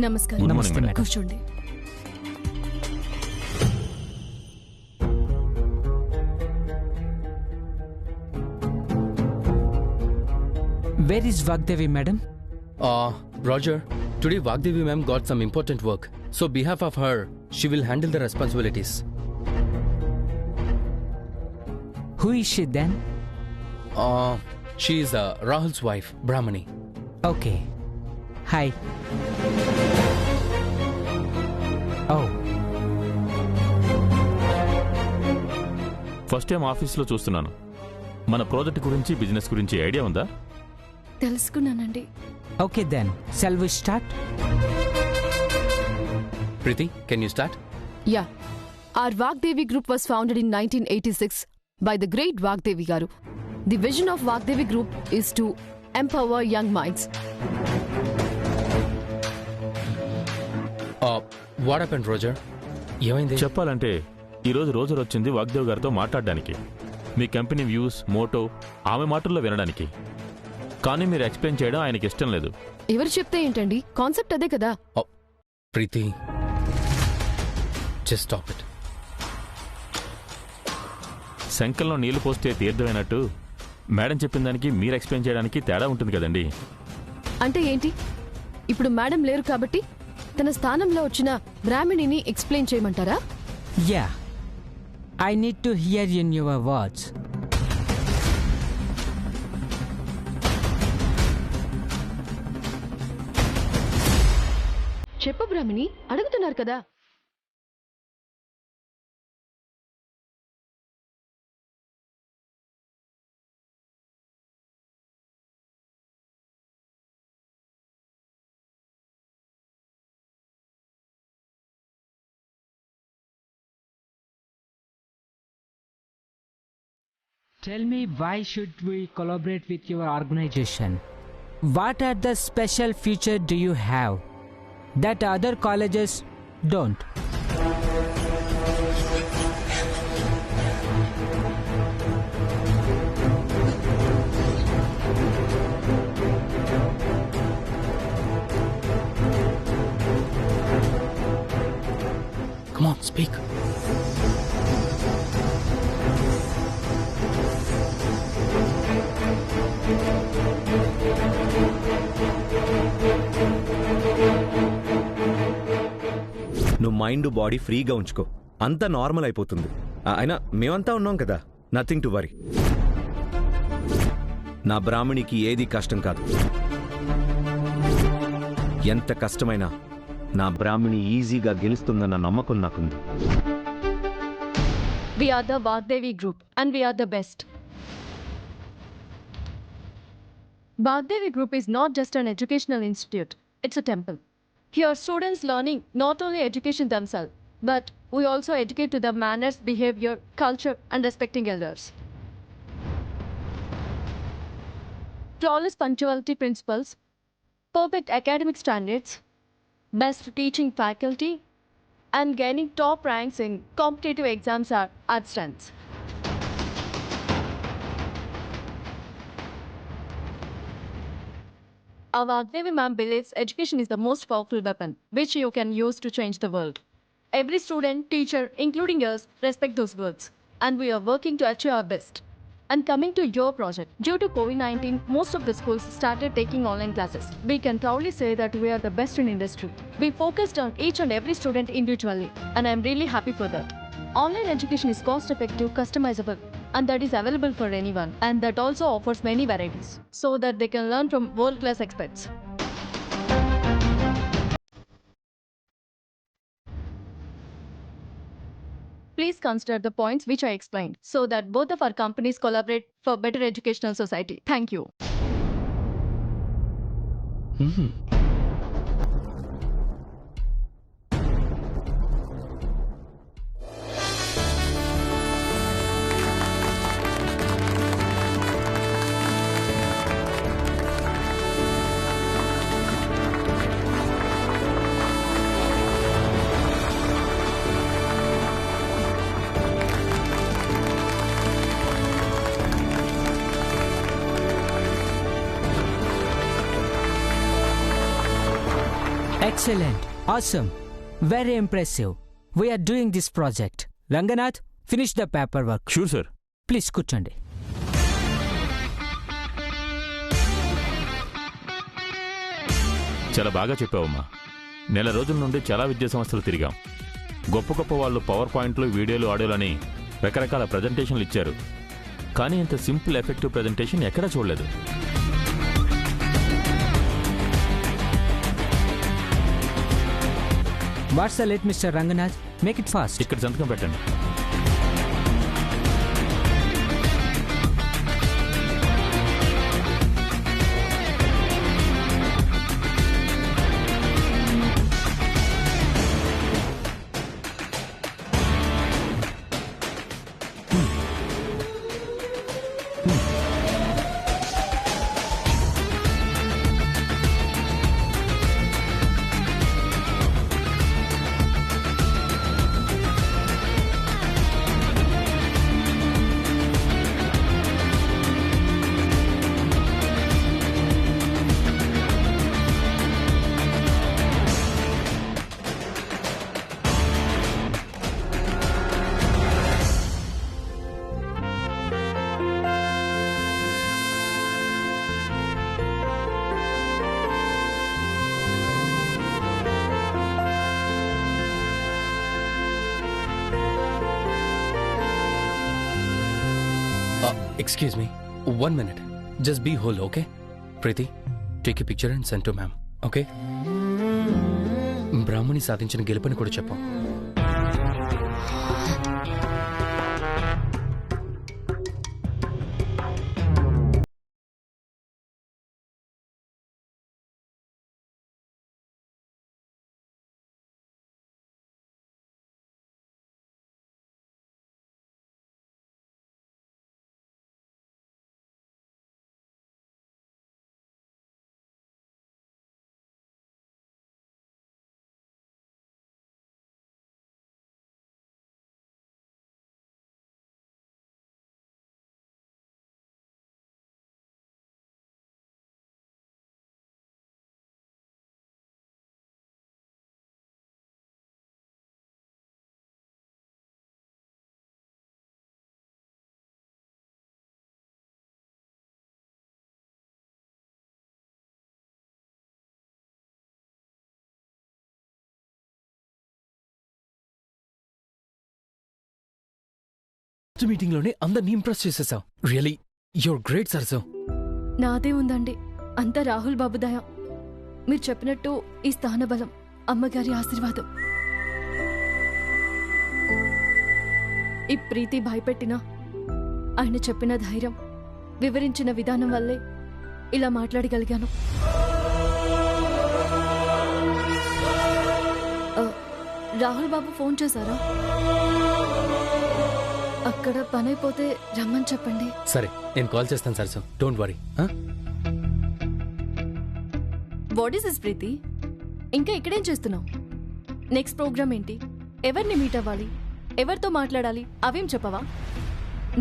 నమస్కారం. నమస్తే మేడం. కూర్చోండి. Where is Vagdevi, madam? Roger, today Vagdevi ma'am got some important work. So behalf of her, she will handle the responsibilities. Who is she then? She is Rahul's wife, Brahmani. Okay. Hi. Oh. First time ఆఫీస్లో చూస్తున్నాను. మన project గురించి business గురించి idea ఉందా? తెలుసుకున్నానండి. Okay then. Shall we start? Preeti, can you start? Yeah. Our Vagdevi Group was founded in 1986 by the great Vagdevi Garu. The vision of Vagdevi Group is to empower young minds. What happened, Roger? ఏమైంది? చెప్పాలంటే ఈరోజు Roger వచ్చింది వాగ్దేవ్ గారితో మాట్లాడడానికి, మీ company views, Moto ఆమె మాటల్లో వినడానికి. కానీ మీరు ఎక్స్ప్లెయిన్ చేయడం ఆయనకి ఇష్టం లేదు. ఎవరు చెప్తే ఏంటండి, కాన్సెప్ట్ అదే కదా. ప్రీతి, just stop it. శంఖంలో నీళ్లు పోస్తే తీర్థమైనట్టు మేడం చెప్పిన దానికి మీరు ఎక్స్ప్లెయిన్ చేయడానికి తేడా ఉంటుంది కదండి. అంటే ఏంటి? ఇప్పుడు మేడం లేరు కాబట్టి తన స్థానంలో వచ్చిన బ్రాహ్మణిని ఎక్స్ప్లెయిన్ చేయమంటారా? Yeah. I need to hear in your words. చెప్పు బ్రాహ్మణి, అడుగుతున్నారు కదా. Tell me, why should we collaborate with your organization? What are the special feature do you have that other colleges don't? Come on, speak. నువ్వు mind body ఫ్రీగా ఉంచుకో, అంతా normal అయిపోతుంది. అయినా మేమంతా ఉన్నాం కదా, నథింగ్ టు వరీ. నా బ్రాహ్మణికి ఏది కష్టం కాదు. ఎంత కష్టమైనా నా బ్రాహ్మణి ఈజీగా గెలుస్తుందన్న నమ్మకం నాకుంది. We are the Vagdevi Group and we are the best. Vagdevi Group is not just an educational institute, it's a temple. Here students learning not only education themselves, but we also educate to the manners, behavior, culture and respecting elders. Flawless punctuality principles, perfect academic standards, best teaching faculty, and gaining top ranks in competitive exams are our strengths. Our Vagdevi ma'am believes education is the most powerful weapon which you can use to change the world. Every student, teacher, including us, respect those words, and we are working to achieve our best. And coming to your project, due to COVID-19, most of the schools started taking online classes. We can proudly say that we are the best in industry. We focused on each and every student individually, and I am really happy for that. Online education is cost-effective, customizable, and that is available for anyone, and that also offers many varieties, so that they can learn from world-class experts. Please consider the points which I explained, so that both of our companies collaborate for better educational society. Thank you. Excellent. Awesome. Very impressive. We are doing this project. Ranganath, finish the paperwork. Sure sir. Please కూర్చోండి. చాలా బాగా చెప్పావమ్మా. నెల రోజుల నుండి చాలా విద్యా సంస్థలు తిరిగాం. గొప్ప గొప్ప వాళ్ళు పవర్ పాయింట్లు, వీడియోలు, ఆడియోలని రకరకాల ప్రజెంటేషన్లు ఇచ్చారు. కానీ ఇంత సింపుల్ ఎఫెక్టివ్ ప్రజెంటేషన్ ఎక్కడా చూడలేదు. What's the late, Mr. Ranganath? Make it fast. ఇక్కడ సంతకం పెట్టండి. Excuse me. 1 minute. Just be whole, okay? Preeti, take a picture and send to ma'am. Okay? బ్రాహ్మణి సాధించిన గెలుపని కూడా చెప్పు. మీటింగ్లోనే అందరినీ ఇంప్రెస్ చేసేసావు. రియలీ యువర్ గ్రేట్ సర్సో. నాదే ఉందండి, అంతా రాహుల్ బాబు దయ. మీరు చెప్పినట్టు ఈ స్థానబలం, అమ్మగారి ఆశీర్వాదం. ఈ ప్రీతి భయపెట్టినా ఆయన చెప్పిన ధైర్యం, వివరించిన విధానం వల్లే ఇలా మాట్లాడగలిగాను. రాహుల్ బాబు ఫోన్ చేశారా? అక్కడ పని అయిపోతే రమ్మని చెప్పండి. సరే, నేను కాల్ చేస్తాను సర్సో. Don't worry. What is this Preethi? ఇంకా ఇక్కడేం చేస్తున్నావు? నెక్స్ట్ ప్రోగ్రామ్ ఏంటి? ఎవరిని మీట్ అవ్వాలి? ఎవరితో మాట్లాడాలి? అవేం చెప్పవా?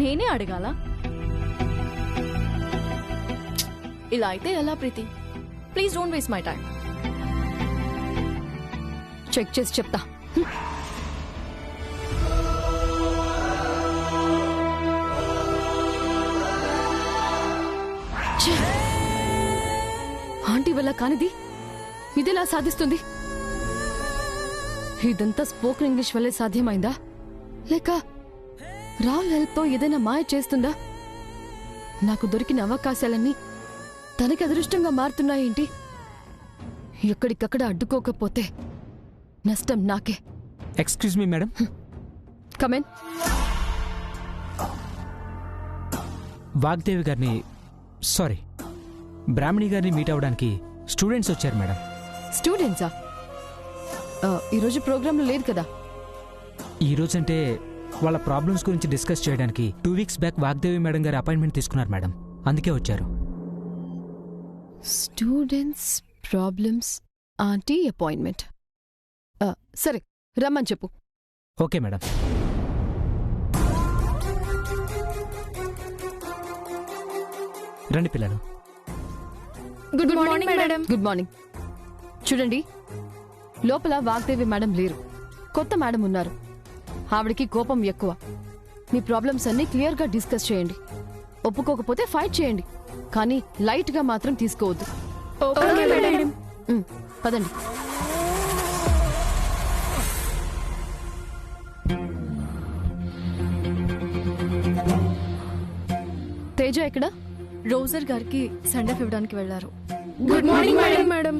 నేనే అడగాల? ఇలా అయితే ఎలా Preethi? Please don't waste my time. Check చేసి చెప్తా. ఆంటీ వల్ల కానిది ఇదెలా సాధిస్తుంది? ఇదంతా స్పోకెన్ ఇంగ్లీష్ వల్లే సాధ్యమైందా, లేక రాహుల్ హెల్ప్ తో ఏదైనా మాయ చేస్తుందా? నాకు దొరికిన అవకాశాలన్నీ తనకి అదృష్టంగా మారుతున్నాయేంటి? ఎక్కడికక్కడ అడ్డుకోకపోతే నష్టం నాకే. Excuse me madam. Come in. Vagdevi గారిని, సారీ, బ్రాహ్మణి గారిని మీట్ అవ్వడానికి స్టూడెంట్స్ వచ్చారు మేడం. స్టూడెంట్సా? ఈరోజు ప్రోగ్రాంలో లేదు కదా. ఈరోజు అంటే వాళ్ళ ప్రాబ్లమ్స్ గురించి డిస్కస్ చేయడానికి 2 వీక్స్ బ్యాక్ వాగ్దేవి మేడం గారి అపాయింట్మెంట్ తీసుకున్నారు మేడం, అందుకే వచ్చారు. Students problems, aunty appointment. సరే, రమ్మని చెప్పు. Okay madam. రండి పిల్లలు. Good morning madam. Good morning. చూడండి, లోపల వాగ్దేవి మేడం లేరు, కొత్త మేడం ఉన్నారు. ఆవిడికి కోపం ఎక్కువ. మీ ప్రాబ్లమ్స్ అన్ని క్లియర్గా డిస్కస్ చేయండి. ఒప్పుకోకపోతే ఫైట్ చేయండి, కానీ లైట్గా మాత్రం తీసుకోవద్దు. పదండి. తేజ ఎక్కడ? రోజర్ గారికి సెండ్ ఆఫ్ ఇవ్వడానికి వెళ్లారు. Good morning madam.